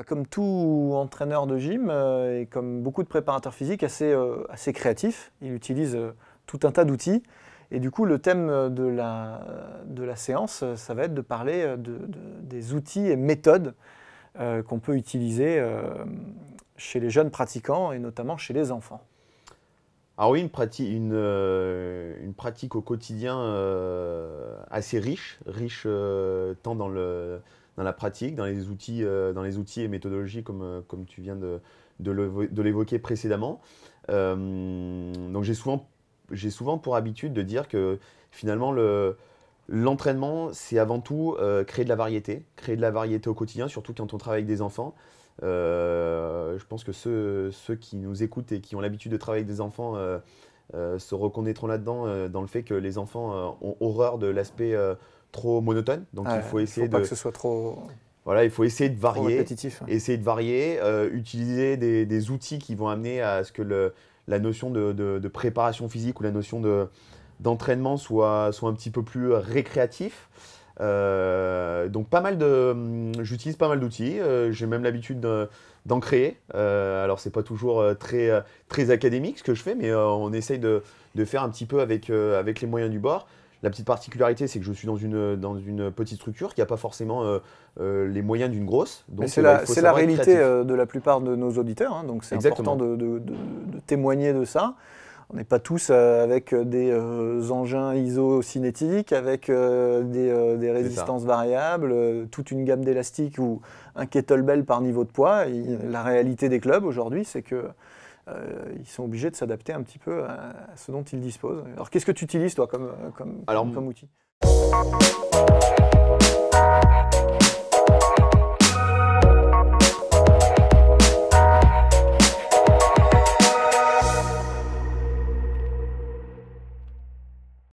Comme tout entraîneur de gym et comme beaucoup de préparateurs physiques, assez créatif. Il utilise tout un tas d'outils. Et du coup, le thème de la séance, ça va être de parler des outils et méthodes qu'on peut utiliser chez les jeunes pratiquants et notamment chez les enfants. Alors oui, une pratique au quotidien assez riche tant dans la pratique, dans les outils et méthodologies comme tu viens de l'évoquer précédemment. Donc j'ai souvent pour habitude de dire que finalement l'entraînement, c'est avant tout créer de la variété au quotidien, surtout quand on travaille avec des enfants. Je pense que ceux qui nous écoutent et qui ont l'habitude de travailler avec des enfants se reconnaîtront là-dedans, dans le fait que les enfants ont horreur de l'aspect trop monotone. Donc il faut Il ne faut essayer pas que ce soit trop voilà, il faut essayer de varier, répétitif. utiliser des outils qui vont amener à ce que la notion de préparation physique ou la notion d'entraînement soit un petit peu plus récréatif. Donc j'utilise pas mal d'outils, j'ai même l'habitude d'en créer. Alors c'est pas toujours très académique ce que je fais, mais on essaye de faire un petit peu avec les moyens du bord. La petite particularité, c'est que je suis dans une petite structure qui n'a pas forcément les moyens d'une grosse. Donc c'est il faut la savoir être réalité créatif. de la plupart de nos auditeurs, hein, donc c'est important Exactement. de témoigner de ça. On n'est pas tous avec des engins isocinétiques, avec des C'est ça. résistances variables, toute une gamme d'élastiques ou un kettlebell par niveau de poids. La réalité des clubs aujourd'hui, c'est que ils sont obligés de s'adapter un petit peu à ce dont ils disposent. Alors qu'est-ce que tu utilises toi comme Alors outil?